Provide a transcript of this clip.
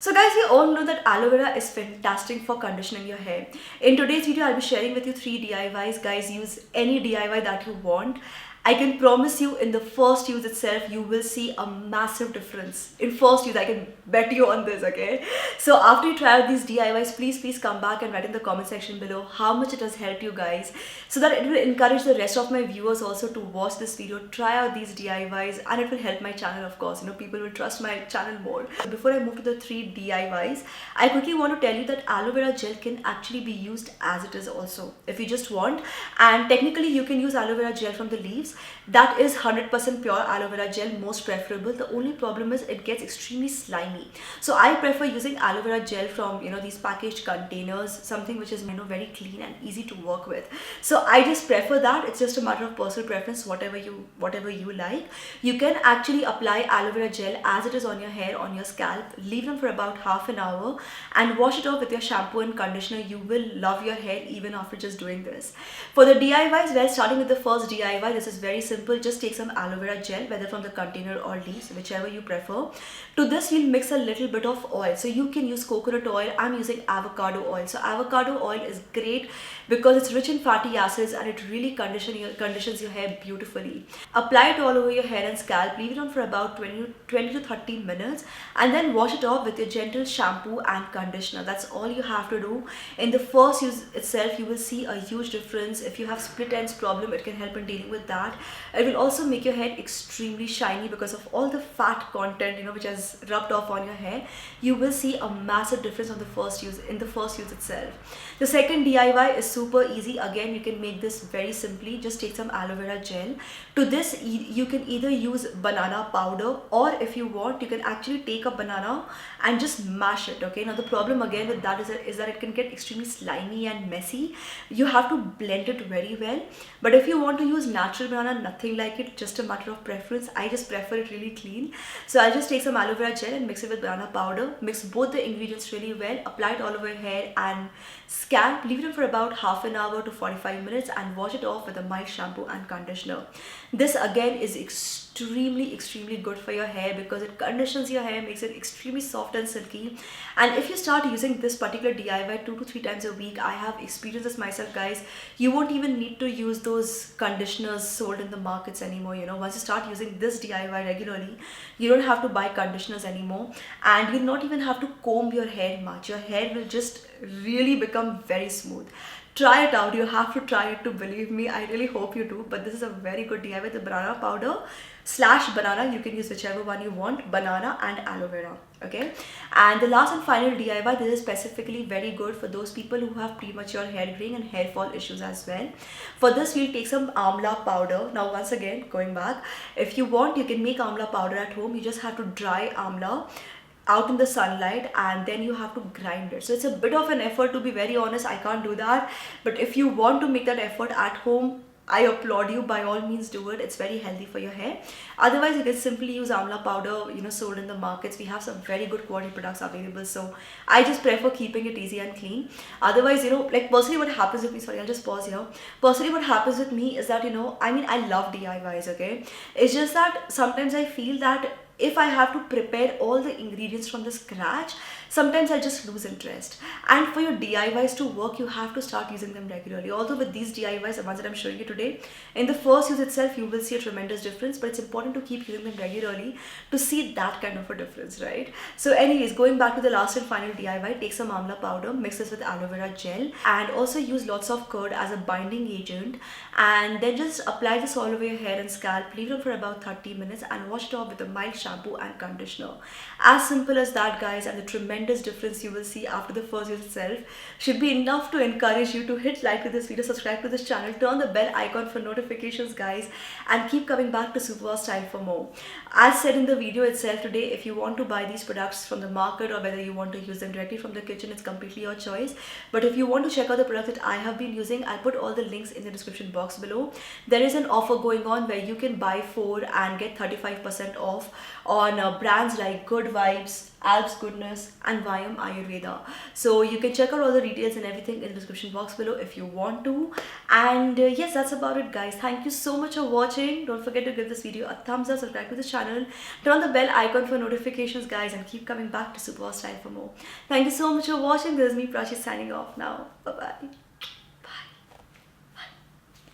So guys, we all know that aloe vera is fantastic for conditioning your hair. In today's video, I'll be sharing with you 3 DIYs. Guys, use any DIY that you want. I can promise you in the first use itself, you will see a massive difference. In first use, I can bet you on this, okay? So after you try out these DIYs, please come back and write in the comment section below how much it has helped you guys, so that it will encourage the rest of my viewers also to watch this video, try out these DIYs, and it will help my channel, of course. People will trust my channel more. Before I move to the 3 DIYs, I quickly want to tell you that aloe vera gel can actually be used as it is also, if you just want. And technically, you can use aloe vera gel from the leaves. That is 100% pure aloe vera gel, most preferable. The only problem is it gets extremely slimy. So I prefer using aloe vera gel from these packaged containers, something which is very clean and easy to work with. So I just prefer that. It's just a matter of personal preference, whatever you like. You can actually apply aloe vera gel as it is on your hair, on your scalp, leave them for about half an hour and wash it off with your shampoo and conditioner. You will love your hair even after just doing this. For the DIYs, well, starting with the first DIY, this is very simple. Just take some aloe vera gel, whether from the container or leaves, whichever you prefer. To this, we'll mix a little bit of oil. So you can use coconut oil. I'm using avocado oil. So avocado oil is great because it's rich in fatty acids and it really conditions your hair beautifully. Apply it all over your hair and scalp. Leave it on for about 20 to 30 minutes and then wash it off with your gentle shampoo and conditioner. That's all you have to do. In the first use itself, you will see a huge difference. If you have split ends problem, it can help in dealing with that. It will also make your hair extremely shiny because of all the fat content which has rubbed off on your hair. You will see a massive difference on the first use itself. The second DIY is super easy. Again, you can make this very simply. Just take some aloe vera gel. To this, you can either use banana powder, or if you want, you can actually take a banana and just mash it. Okay, now the problem again with that is that it can get extremely slimy and messy. You have to blend it very well. But if you want to use natural banana, nothing like it, just a matter of preference. I just prefer it really clean. So I'll just take some aloe vera gel and mix it with banana powder. Mix both the ingredients really well. Apply it all over your hair and scalp. Leave it for about half an hour to 45 minutes and wash it off with a mild shampoo and conditioner. This again is extremely good for your hair because it conditions your hair, makes it extremely soft and silky. And if you start using this particular DIY 2 to 3 times a week, I have experienced this myself, guys, you won't even need to use those conditioners sold in the markets anymore. Once you start using this DIY regularly, you don't have to buy conditioners anymore, and you'll not even have to comb your hair much. Your hair will just really become very smooth. Try it out. You have to try it to believe me. I really hope you do. But this is a very good DIY. The banana powder / banana, you can use whichever one you want, banana and aloe vera. Okay, and the last and final DIY, this is specifically very good for those people who have premature hair graying and hair fall issues as well. For this, we'll take some amla powder. Now once again, going back, if you want, you can make amla powder at home. You just have to dry amla out in the sunlight and then you have to grind it. So it's a bit of an effort, to be very honest. I can't do that, but if you want to make that effort at home, I applaud you. By all means do it. It's very healthy for your hair. Otherwise, you can simply use amla powder sold in the markets. We have some very good quality products available, so I just prefer keeping it easy and clean. Otherwise, like personally what happens with me, sorry, I'll just pause here. Personally what happens with me is that I love DIYs. Okay, it's just that sometimes I feel that if I have to prepare all the ingredients from the scratch, sometimes I just lose interest. And for your DIYs to work, you have to start using them regularly. Although with these DIYs, the ones that I'm showing you today, in the first use itself, you will see a tremendous difference, but it's important to keep using them regularly to see that kind of a difference, right? So anyways, going back to the last and final DIY, take some amla powder, mix this with aloe vera gel, and also use lots of curd as a binding agent, and then just apply this all over your hair and scalp. Leave it for about 30 minutes and wash it off with a mild shampoo and conditioner. As simple as that, guys, and the tremendous difference you will see after the first use itself should be enough to encourage you to hit like to this video, subscribe to this channel, turn the bell icon for notifications, guys, and keep coming back to Superwowstyle for more. As said in the video itself today, if you want to buy these products from the market or whether you want to use them directly from the kitchen, it's completely your choice. But if you want to check out the products that I have been using, I'll put all the links in the description box below. There is an offer going on where you can buy 4 and get 35% off on brands like Good Vibes, Alps Goodness, and Vyam Ayurveda. So you can check out all the details and everything in the description box below if you want to. And yes, that's about it, guys. Thank you so much for watching. Don't forget to give this video a thumbs up, subscribe to the channel, turn on the bell icon for notifications, guys, and keep coming back to Superwowstyle for more. Thank you so much for watching. This is me, Prachi, signing off now. Bye bye.